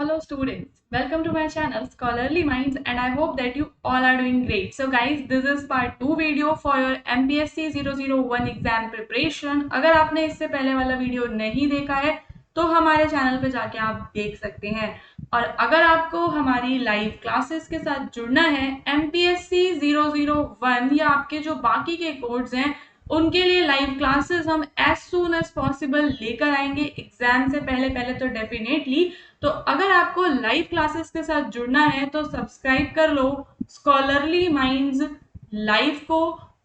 Hello students, welcome to my channel Scholarly Minds and I hope that you all are doing great. So guys, this is part 2 video for your MPSC 001 exam preparation. अगर आपने इससे पहले वाला video नहीं देखा है तो हमारे चैनल पे जाके आप देख सकते हैं। और अगर आपको हमारी लाइव क्लासेस के साथ जुड़ना है MPSC 001 या आपके जो बाकी के कोर्स हैं उनके लिए लाइव क्लासेस हम एज सून एज पॉसिबल लेकर आएंगे एग्जाम से पहले पहले तो डेफिनेटली। तो अगर आपको लाइव क्लासेस के साथ जुड़ना है तो सब्सक्राइब कर लो स्कॉलरली माइंड्स लाइव को,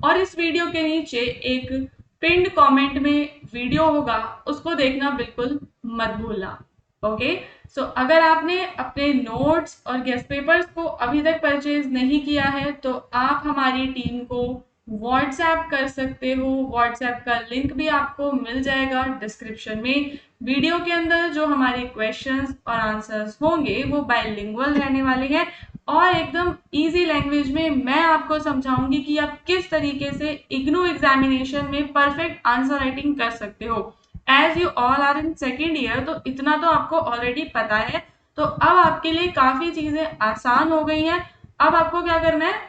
और इस वीडियो के नीचे एक पिन्ड कमेंट में वीडियो होगा उसको देखना बिल्कुल मत भूलना। ओके, सो अगर आपने अपने नोट्स और गेस्ट पेपर्स को अभी तक परचेज नहीं किया है तो आप हमारी टीम को व्हाट्सएप कर सकते हो। व्हाट्सएप का लिंक भी आपको मिल जाएगा डिस्क्रिप्शन में। वीडियो के अंदर जो हमारे क्वेश्चंस और आंसर्स होंगे वो बाइलिंगुअल रहने वाले हैं और एकदम इजी लैंग्वेज में मैं आपको समझाऊंगी कि आप किस तरीके से इग्नू एग्जामिनेशन में परफेक्ट आंसर राइटिंग कर सकते हो। As you all are in second year तो इतना तो आपको ऑलरेडी पता है, तो अब आपके लिए काफी चीजें आसान हो गई हैं। अब आपको क्या करना है,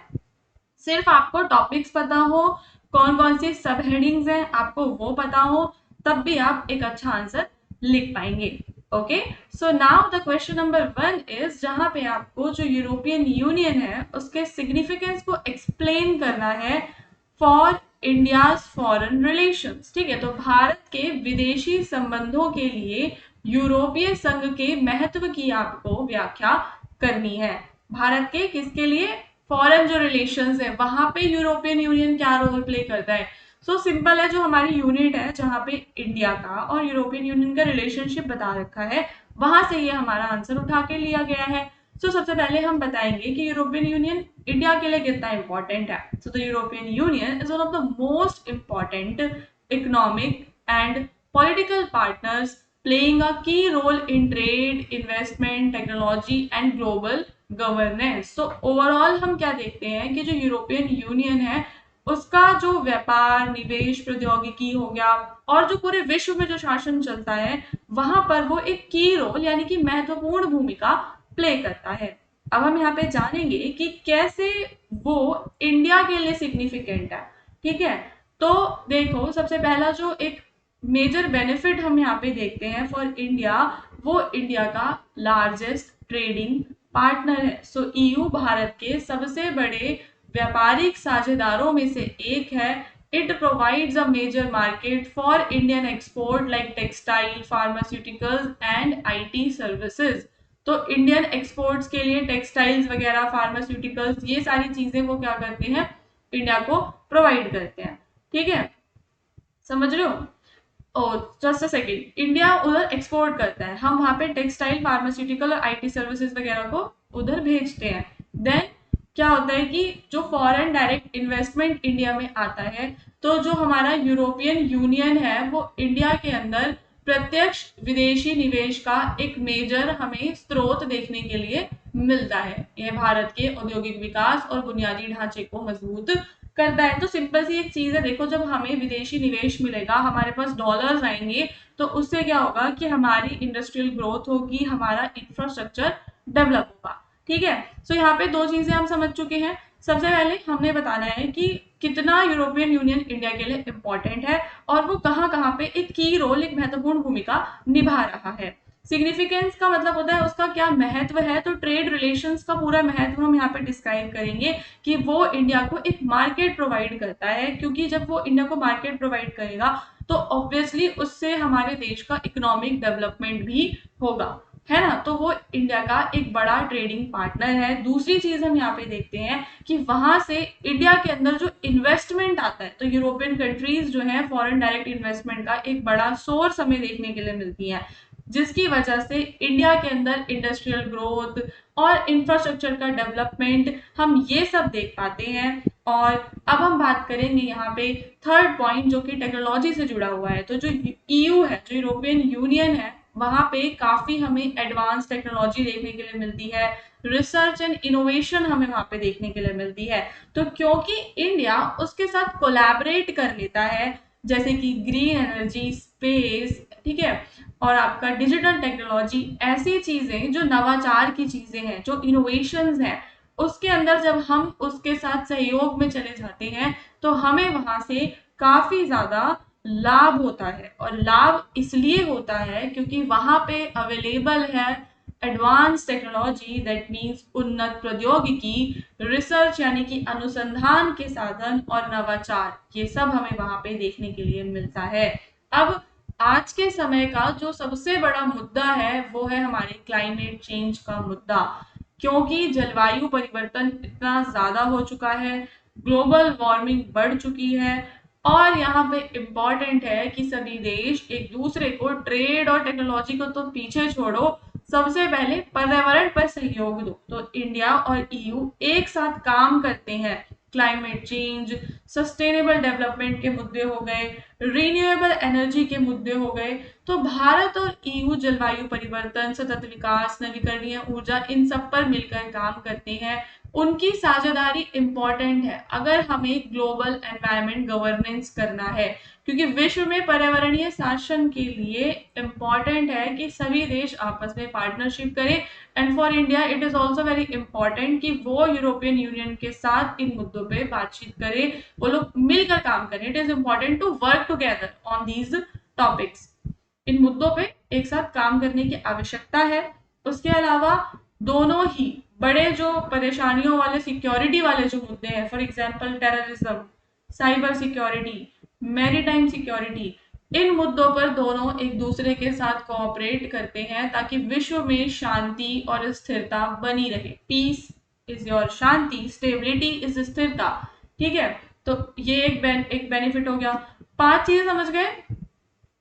सिर्फ आपको टॉपिक्स पता हो, कौन कौन सी सब हेडिंग्स हैं आपको वो पता हो, तब भी आप एक अच्छा आंसर लिख पाएंगे। Okay, so now the question number 1 is, जहां पे आपको जो यूरोपियन यूनियन है उसके सिग्निफिकेंस को एक्सप्लेन करना है फॉर इंडियाज फॉरेन रिलेशंस। ठीक है, तो भारत के विदेशी संबंधों के लिए यूरोपीय संघ के महत्व की आपको व्याख्या करनी है। भारत के किसके लिए? फॉरेन जो रिलेशंस है वहां पे यूरोपियन यूनियन क्या रोल प्ले करता है। सो सिंपल है, जो हमारी यूनिट है जहां पे इंडिया का और यूरोपियन यूनियन का रिलेशनशिप बता रखा है वहां से ये हमारा आंसर उठा के लिया गया है। सो सबसे पहले हम बताएंगे कि यूरोपियन यूनियन इंडिया के लिए कितना इंपॉर्टेंट है। So the European Union is one of the most important economic and political partners playing a key role in trade, investment, technology and global governance. तो ओवरऑल हम क्या देखते हैं कि जो यूरोपियन यूनियन है उसका जो व्यापार, निवेश, प्रौद्योगिकी हो गया और जो पूरे विश्व में जो शासन चलता है वहां पर वो एक की रोल यानी कि महत्वपूर्ण भूमिका प्ले करता है। अब हम यहाँ पे जानेंगे कि कैसे वो इंडिया के लिए सिग्निफिकेंट है। ठीक है, तो देखो सबसे पहला जो एक मेजर बेनिफिट हम यहाँ पे देखते हैं फॉर इंडिया, वो इंडिया का लार्जेस्ट ट्रेडिंग पार्टनर है। सो ईयू भारत के सबसे बड़े व्यापारिक साझेदारों में से एक है। It provides a major market for Indian export like textile, pharmaceuticals and IT services. तो इंडियन एक्सपोर्ट्स के लिए टेक्सटाइल्स वगैरह, फार्मास्यूटिकल्स, ये सारी चीजें वो क्या करते हैं, इंडिया को प्रोवाइड करते हैं। ठीक है, समझ रहे हो? ओ जस्ट अ सेकेंड, इंडिया उधर एक्सपोर्ट करता है, हम वहां पे टेक्सटाइल, फार्मास्यूटिकल और आईटी सर्विसेज वगैरह को उधर भेजते हैं। देन क्या होता है कि जो फॉरेन डायरेक्ट इन्वेस्टमेंट इंडिया में आता है, तो जो हमारा यूरोपियन यूनियन है वो इंडिया के अंदर प्रत्यक्ष विदेशी निवेश का एक मेजर हमें स्रोत देखने के लिए मिलता है। यह भारत के औद्योगिक विकास और बुनियादी ढांचे को मजबूत करता है। तो सिंपल सी एक चीज है, देखो जब हमें विदेशी निवेश मिलेगा, हमारे पास डॉलर्स आएंगे, तो उससे क्या होगा कि हमारी इंडस्ट्रियल ग्रोथ होगी, हमारा इंफ्रास्ट्रक्चर डेवलप होगा। ठीक है, सो यहाँ पे दो चीजें हम समझ चुके हैं। सबसे पहले हमने बताना है कि कितना यूरोपियन यूनियन इंडिया के लिए इंपॉर्टेंट है और वो कहाँ कहाँ पे एक की रोल, एक महत्वपूर्ण भूमिका निभा रहा है। सिग्निफिकेंस का मतलब होता है उसका क्या महत्व है, तो ट्रेड रिलेशंस का पूरा महत्व हम यहाँ पे डिस्क्राइब करेंगे कि वो इंडिया को एक मार्केट प्रोवाइड करता है, क्योंकि जब वो इंडिया को मार्केट प्रोवाइड करेगा तो ऑब्वियसली उससे हमारे देश का इकोनॉमिक डेवलपमेंट भी होगा, है ना। तो वो इंडिया का एक बड़ा ट्रेडिंग पार्टनर है। दूसरी चीज हम यहाँ पे देखते हैं कि वहां से इंडिया के अंदर जो इन्वेस्टमेंट आता है, तो यूरोपियन कंट्रीज जो है फॉरेन डायरेक्ट इन्वेस्टमेंट का एक बड़ा सोर्स हमें देखने के लिए मिलती है, जिसकी वजह से इंडिया के अंदर इंडस्ट्रियल ग्रोथ और इंफ्रास्ट्रक्चर का डेवलपमेंट हम ये सब देख पाते हैं। और अब हम बात करेंगे यहाँ पे थर्ड पॉइंट जो कि टेक्नोलॉजी से जुड़ा हुआ है। तो जो ईयू है, जो यूरोपियन यूनियन है, वहां पे काफी हमें एडवांस टेक्नोलॉजी देखने के लिए मिलती है, रिसर्च एंड इनोवेशन हमें वहां पे देखने के लिए मिलती है। तो क्योंकि इंडिया उसके साथ कोलैबोरेट कर लेता है जैसे कि ग्रीन एनर्जी, स्पेस, ठीक है, और आपका डिजिटल टेक्नोलॉजी, ऐसी चीजें जो नवाचार की चीजें हैं, जो इनोवेशंस हैं, उसके अंदर जब हम उसके साथ सहयोग में चले जाते हैं तो हमें वहां से काफी ज्यादा लाभ होता है। और लाभ इसलिए होता है क्योंकि वहां पे अवेलेबल है एडवांस टेक्नोलॉजी, दैट मीन्स उन्नत प्रौद्योगिकी, रिसर्च यानी कि अनुसंधान के साधन और नवाचार, ये सब हमें वहां पे देखने के लिए मिलता है। अब आज के समय का जो सबसे बड़ा मुद्दा है वो है हमारे क्लाइमेट चेंज का मुद्दा, क्योंकि जलवायु परिवर्तन इतना ज्यादा हो चुका है, ग्लोबल वार्मिंग बढ़ चुकी है, और यहाँ पे इम्पोर्टेंट है कि सभी देश एक दूसरे को ट्रेड और टेक्नोलॉजी को तो पीछे छोड़ो, सबसे पहले पर्यावरण पर सहयोग दो। तो इंडिया और ईयू एक साथ काम करते हैं, क्लाइमेट चेंज, सस्टेनेबल डेवलपमेंट के मुद्दे हो गए, रिन्यूएबल एनर्जी के मुद्दे हो गए। तो भारत और ईयू जलवायु परिवर्तन, सतत विकास, नवीकरणीय ऊर्जा, इन सब पर मिलकर काम करते हैं। उनकी साझेदारी इंपॉर्टेंट है अगर हमें ग्लोबल एनवायरमेंट गवर्नेंस करना है, क्योंकि विश्व में पर्यावरणीय शासन के लिए इंपॉर्टेंट है कि सभी देश आपस में पार्टनरशिप करें। And for India it is also very important कि वो यूरोपियन यूनियन के साथ इन मुद्दों पे बातचीत करें, वो लोग मिलकर काम करें। It is important to work together on these topics. इन मुद्दों पे एक साथ काम करने की आवश्यकता है। उसके अलावा दोनों ही बड़े जो परेशानियों वाले, सिक्योरिटी वाले जो मुद्दे हैं, for example terrorism, cyber security, maritime security, इन मुद्दों पर दोनों एक दूसरे के साथ कोऑपरेट करते हैं ताकि विश्व में शांति और स्थिरता बनी रहे। पीस इज योर शांति, स्टेबिलिटी इज स्थिरता, ठीक है। तो ये एक बेनिफिट हो गया। 5 चीजें समझ गए,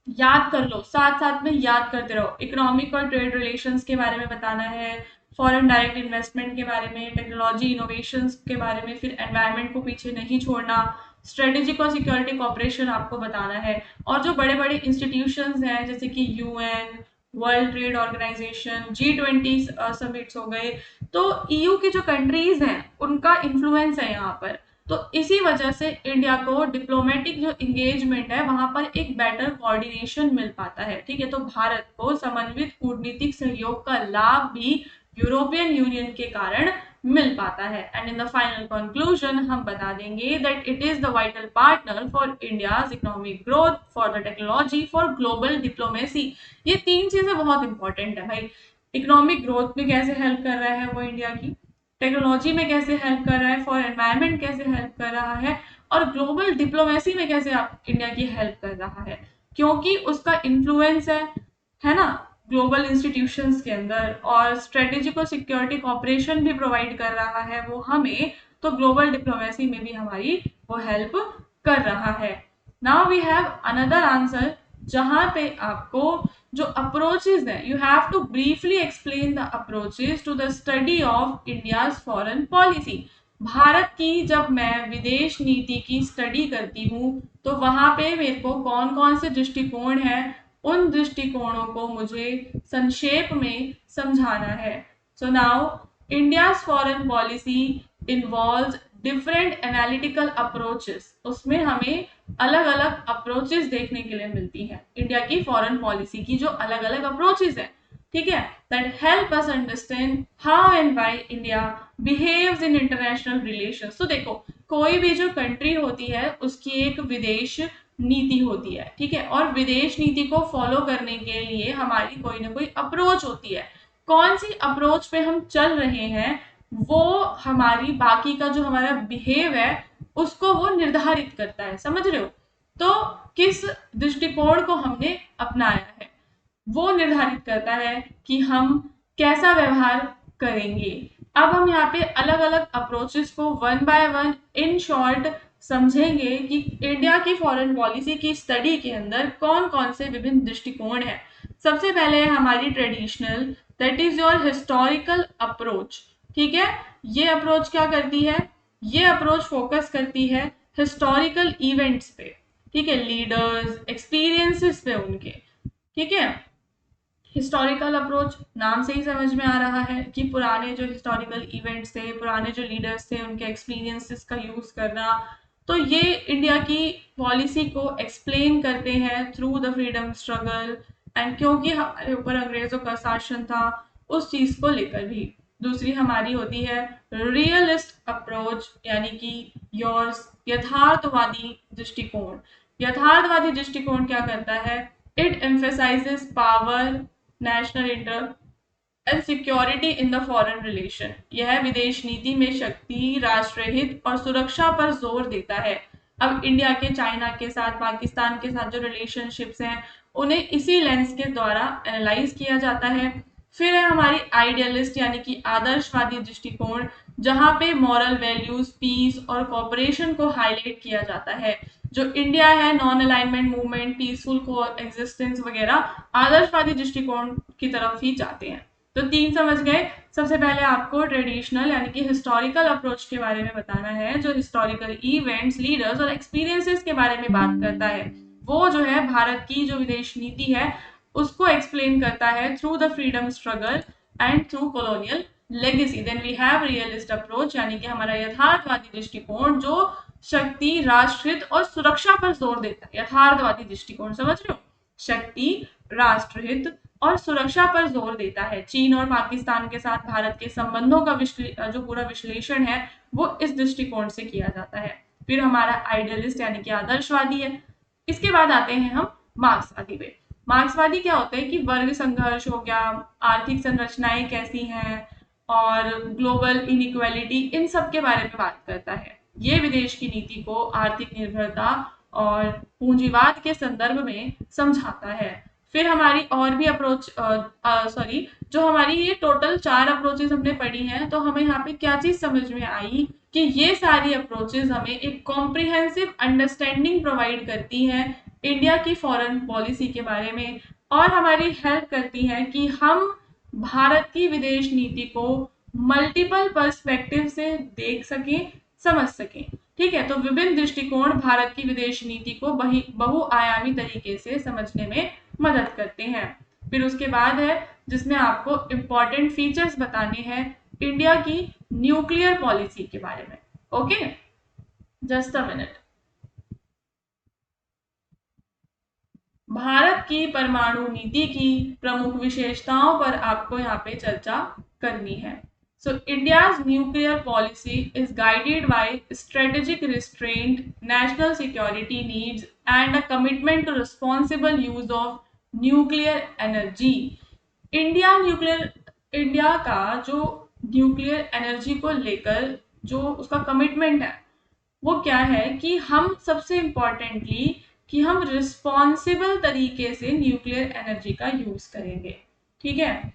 याद कर लो, साथ साथ में याद करते रहो। इकोनॉमिक और ट्रेड रिलेशंस के बारे में बताना है, फॉरेन डायरेक्ट इन्वेस्टमेंट के बारे में, टेक्नोलॉजी इनोवेशंस के बारे में, फिर एनवायरनमेंट को पीछे नहीं छोड़ना, स्ट्रेटेजिक और सिक्योरिटी कॉपरेशन आपको बताना है। और जो बड़े बड़े इंस्टीट्यूशंस हैं जैसे कि UN, world trade organization, G20 summits हो गए, तो ईयू की जो कंट्रीज हैं उनका इन्फ्लुएंस है यहाँ पर। तो इसी वजह से इंडिया को डिप्लोमेटिक जो इंगेजमेंट है वहां पर एक बेटर कोऑर्डिनेशन मिल पाता है, ठीक है। तो भारत को समन्वित कूटनीतिक सहयोग का लाभ भी यूरोपियन यूनियन के कारण मिल पाता है। And in the final conclusion हम बता देंगे that it is the vital partner for India's economic growth, for the technology, for global diplomacy. ये 3 चीजें बहुत इंपॉर्टेंट है भाई। इकोनॉमिक ग्रोथ में कैसे हेल्प कर रहा है वो इंडिया की, टेक्नोलॉजी में कैसे हेल्प कर रहा है, फॉर एनवायरनमेंट कैसे हेल्प कर रहा है, और ग्लोबल डिप्लोमेसी में कैसे इंडिया की हेल्प कर रहा है, क्योंकि उसका इन्फ्लुएंस है ना ग्लोबल इंस्टीट्यूशंस के अंदर, और स्ट्रेटेजिक और सिक्योरिटी कॉपरेशन भी प्रोवाइड कर रहा है वो हमें, तो ग्लोबल डिप्लोमेसी में भी हमारी वो हेल्प कर रहा है। Now we have another answer, जहां पे आपको जो अप्रोचेज है, you have to briefly explain the approaches to the study of India's foreign policy. Bharat की जब मैं विदेश नीति की स्टडी करती हूँ तो वहां पे मेरे को कौन कौन से दृष्टिकोण है, उन दृष्टिकोणों को मुझे संक्षेप में समझाना है। So now India's foreign policy involves different analytical approaches. उसमें हमें अलग अलग अप्रोचेस देखने के लिए मिलती हैं, इंडिया की फॉरेन पॉलिसी की जो अलग अलग अप्रोचेस है, ठीक है, that help us understand how and why India behaves in international relations. तो देखो, कोई भी जो कंट्री होती है उसकी एक विदेश नीति होती है, ठीक है, और विदेश नीति को फॉलो करने के लिए हमारी कोई ना कोई अप्रोच होती है। कौन सी अप्रोच पे हम चल रहे हैं वो हमारी बाकी का जो हमारा बिहेव है उसको वो निर्धारित करता है, समझ रहे हो। तो किस दृष्टिकोण को हमने अपनाया है वो निर्धारित करता है कि हम कैसा व्यवहार करेंगे। अब हम यहाँ पे अलग अलग अप्रोचेस को one by one in short समझेंगे कि इंडिया की फॉरेन पॉलिसी की स्टडी के अंदर कौन कौन से विभिन्न दृष्टिकोण है। सबसे पहले है हमारी traditional, that is your historical approach, ठीक है। ये अप्रोच क्या करती है, ये अप्रोच फोकस करती है हिस्टोरिकल इवेंट्स पे, ठीक है, लीडर्स, एक्सपीरियंसेस पे उनके, ठीक है। हिस्टोरिकल अप्रोच नाम से ही समझ में आ रहा है कि पुराने जो हिस्टोरिकल इवेंट्स थे, पुराने जो लीडर्स थे, उनके एक्सपीरियंसेस का यूज करना, तो ये इंडिया की पॉलिसी को एक्सप्लेन करते हैं through the freedom struggle and क्योंकि हमारे ऊपर अंग्रेजों का शासन था उस चीज को लेकर भी। दूसरी हमारी होती है रियलिस्ट अप्रोच, यानी कि योर्स, यथार्थवादी दृष्टिकोण। यथार्थवादी दृष्टिकोण क्या करता है? It emphasises power, national interest and security in the foreign relation. यह विदेश नीति में शक्ति, राष्ट्रहित और सुरक्षा पर जोर देता है। अब इंडिया के चाइना के साथ, पाकिस्तान के साथ जो रिलेशनशिप्स हैं उन्हें इसी लेंस के द्वारा एनालाइज किया जाता है। फिर है हमारी आइडियलिस्ट यानी कि आदर्शवादी दृष्टिकोण, जहां पे मॉरल वैल्यूज, पीस और कॉपरेशन को हाईलाइट किया जाता है। जो इंडिया है, नॉन अलाइनमेंट मूवमेंट, पीसफुल को एग्जिस्टेंस वगैरह आदर्शवादी दृष्टिकोण की तरफ ही जाते हैं। तो 3 समझ गए। सबसे पहले आपको ट्रेडिशनल यानी कि हिस्टोरिकल अप्रोच के बारे में बताना है, जो हिस्टोरिकल इवेंट्स, लीडर्स और एक्सपीरियंसेस के बारे में बात करता है। वो जो है भारत की जो विदेश नीति है उसको एक्सप्लेन करता है through the freedom struggle and through colonial legacy. Then we have realist approach, यानी कि हमारा यथार्थवादी दृष्टिकोण जो शक्ति, राष्ट्रहित और सुरक्षा पर जोर देता है। यथार्थवादी दृष्टिकोण समझ रहे हो? शक्ति, राष्ट्रहित और सुरक्षा पर जोर देता है। चीन और पाकिस्तान के साथ भारत के संबंधों का जो पूरा विश्लेषण है वो इस दृष्टिकोण से किया जाता है। फिर हमारा आइडियलिस्ट यानी कि आदर्शवादी है। इसके बाद आते हैं हम मार्क्सवादी पे। मार्क्सवादी क्या होता है कि वर्ग संघर्ष हो गया, आर्थिक संरचनाएं कैसी हैं और ग्लोबल इनइक्वालिटी, इन सब के बारे में बात करता है। ये विदेश की नीति को आर्थिक निर्भरता और पूंजीवाद के संदर्भ में समझाता है। फिर हमारी और भी अप्रोच जो हमारी ये टोटल 4 अप्रोचेस हमने पढ़ी हैं, तो हमें यहाँ पे क्या चीज समझ में आई कि ये सारी अप्रोचेस हमें एक कॉम्प्रिहेंसिव अंडरस्टैंडिंग प्रोवाइड करती हैं इंडिया की फॉरेन पॉलिसी के बारे में और हमारी हेल्प करती हैं कि हम भारत की विदेश नीति को मल्टीपल पर्सपेक्टिव से देख सकें, समझ सकें। ठीक है, तो विभिन्न दृष्टिकोण भारत की विदेश नीति को बहुआयामी तरीके से समझने में मदद करते हैं। फिर उसके बाद है जिसमें आपको इंपॉर्टेंट फीचर्स बताने हैं इंडिया की न्यूक्लियर पॉलिसी के बारे में। Okay, just a minute. Bharat की परमाणु नीति की प्रमुख विशेषताओं पर आपको यहाँ पे चर्चा करनी है। So India's nuclear policy is guided by strategic restraint, national security needs, and a commitment to responsible use of nuclear energy. India का जो न्यूक्लियर एनर्जी को लेकर जो उसका कमिटमेंट है वो क्या है कि हम सबसे इम्पोर्टेंटली कि हम रिस्पॉन्सिबल तरीके से न्यूक्लियर एनर्जी का यूज करेंगे। ठीक है,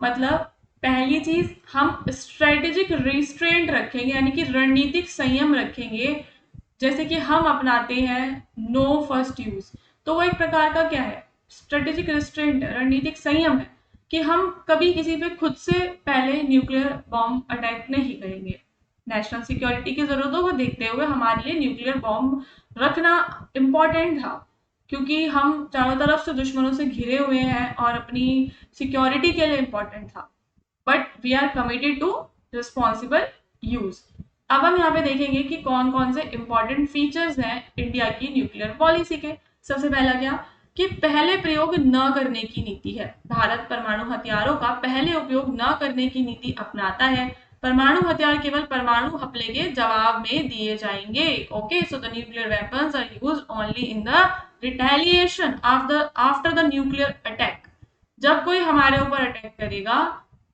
मतलब पहली चीज हम स्ट्रेटेजिक रिस्ट्रेंट रखेंगे, यानी कि रणनीतिक संयम रखेंगे। जैसे कि हम अपनाते हैं नो फर्स्ट यूज, तो वो एक प्रकार का क्या है? स्ट्रेटेजिक रिस्ट्रेंट, रणनीतिक संयम है कि हम कभी किसी पे खुद से पहले न्यूक्लियर बॉम्ब अटैक नहीं करेंगे। नेशनल सिक्योरिटी की जरूरतों को देखते हुए हमारे लिए न्यूक्लियर बॉम्ब रखना इम्पोर्टेंट था, क्योंकि हम चारों तरफ से दुश्मनों से घिरे हुए हैं और अपनी सिक्योरिटी के लिए इम्पोर्टेंट था। But we are committed to responsible use. अब हम यहाँ पे देखेंगे कि कौन कौन से इंपॉर्टेंट फीचर्स हैं इंडिया की न्यूक्लियर पॉलिसी के। सबसे पहला क्या कि पहले प्रयोग न करने की नीति है। भारत परमाणु हथियारों का पहले उपयोग न करने की नीति अपनाता है। परमाणु हथियार केवल परमाणु हमले के जवाब में दिए जाएंगे। Okay, so the nuclear weapons are used only in the retaliation after the nuclear attack. जब कोई हमारे ऊपर अटैक करेगा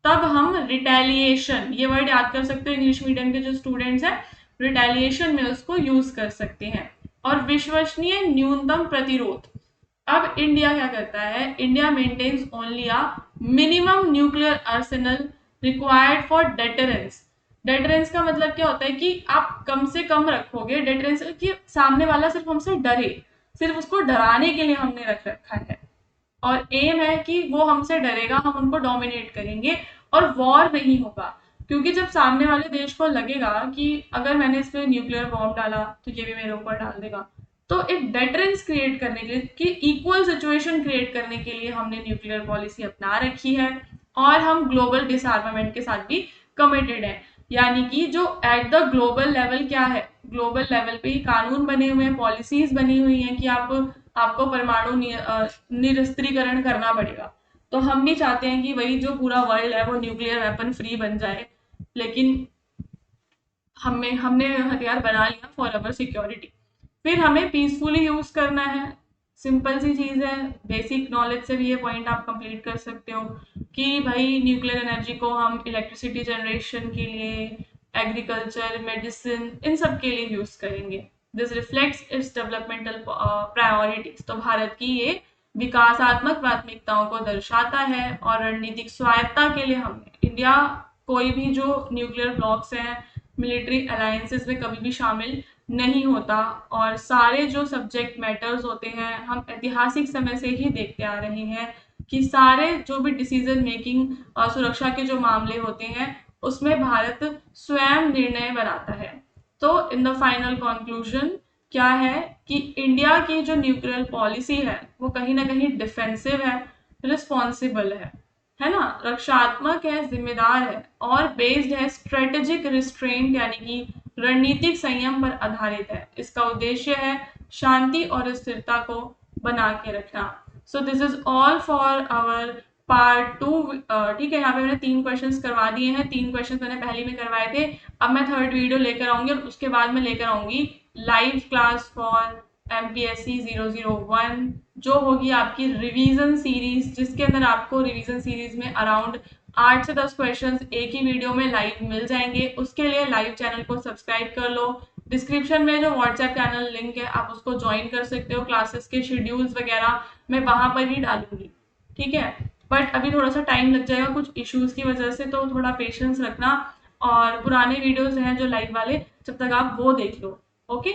तब हम रिटेलिएशन, ये वर्ड याद कर सकते हो इंग्लिश मीडियम के जो स्टूडेंट्स हैं, रिटेलिएशन में उसको यूज कर सकते हैं। और विश्वसनीय न्यूनतम प्रतिरोध। अब इंडिया क्या करता है? India maintains only a minimum nuclear arsenal required for deterrence. Deterrence का मतलब क्या होता है कि आप कम से कम रखोगे। डेटरेंस कि सामने वाला सिर्फ हमसे डरे, सिर्फ उसको डराने के लिए हमने रख रखा है। और एम है कि वो हमसे डरेगा, हम उनको डोमिनेट करेंगे और वॉर नहीं होगा। क्योंकि जब सामने वाले देश को लगेगा कि अगर मैंने इस पे न्यूक्लियर बॉम्ब डाला तो ये भी मेरे ऊपर डाल देगा, तो एक डेटरेंस क्रिएट करने के लिए, कि इक्वल सिचुएशन क्रिएट करने के लिए हमने न्यूक्लियर पॉलिसी अपना रखी है। और हम ग्लोबल डिसआर्मामेंट के साथ भी कमिटेड है। यानी कि जो एट द ग्लोबल लेवल क्या है, ग्लोबल लेवल पे ही कानून बने हुए हैं, पॉलिसीज बनी हुई हैं कि आपको परमाणु निरस्त्रीकरण करना पड़ेगा। तो हम भी चाहते हैं कि वही जो पूरा वर्ल्ड है वो न्यूक्लियर वेपन फ्री बन जाए, लेकिन हमने हथियार बना लिया फॉर अवर सिक्योरिटी। फिर हमें पीसफुली यूज करना है, सिंपल सी चीज है, बेसिक नॉलेज से भी ये पॉइंट आप कंप्लीट कर सकते हो कि भाई न्यूक्लियर एनर्जी को हम इलेक्ट्रिसिटी जनरेशन के लिए, एग्रीकल्चर, मेडिसिन, इन सब के लिए यूज करेंगे। This reflects it's developmental priorities. तो भारत की ये विकासात्मक प्राथमिकताओं को दर्शाता है और रणनीतिक स्वायत्ता के लिए हमने इंडिया कोई भी जो न्यूक्लियर ब्लॉक्स हैं, मिलिट्री अलायंसेस में कभी भी शामिल नहीं होता। और सारे जो सब्जेक्ट मैटर्स होते हैं हम ऐतिहासिक समय से ही देखते आ रहे हैं कि सारे जो भी डिसीजन मेकिंग और सुरक्षा के जो मामले होते हैं उसमें भारत स्वयं निर्णय बनाता है। तो इन द फाइनल कंक्लूजन क्या है कि इंडिया की जो न्यूक्लियर पॉलिसी है वो कहीं ना कहीं डिफेंसिव है, रिस्पॉन्सिबल है ना, रक्षात्मक है, जिम्मेदार है और बेस्ड है स्ट्रेटेजिक रिस्ट्रेंट यानी कि रणनीतिक संयम पर आधारित है। इसका उद्देश्य है शांति और स्थिरता को बना के रखना। So this is all for our part 2। ठीक है, यहाँ पे मैंने 3 क्वेश्चंस करवा दिए हैं, 3 क्वेश्चंस मैंने पहले में करवाए थे। अब मैं थर्ड वीडियो लेकर आऊंगी और उसके बाद मैं लेकर आऊंगी लाइव क्लास फॉर MPSC 001, जो होगी आपकी रिवीजन सीरीज, जिसके अंदर आपको रिवीजन सीरीज में अराउंड 8 से 10 क्वेश्चंस एक ही वीडियो में लाइव मिल जाएंगे। उसके लिए लाइव चैनल को सब्सक्राइब कर लो। डिस्क्रिप्शन में जो व्हाट्सएप चैनल लिंक है आप उसको ज्वाइन कर सकते हो। क्लासेस के शेड्यूल्स वगैरह मैं वहां पर ही डालूंगी, ठीक है। बट अभी थोड़ा सा टाइम लग जाएगा कुछ इश्यूज की वजह से, तो थोड़ा पेशेंस रखना। और पुराने वीडियोस हैं जो लाइव वाले, जब तक आप वो देख लो। ओके।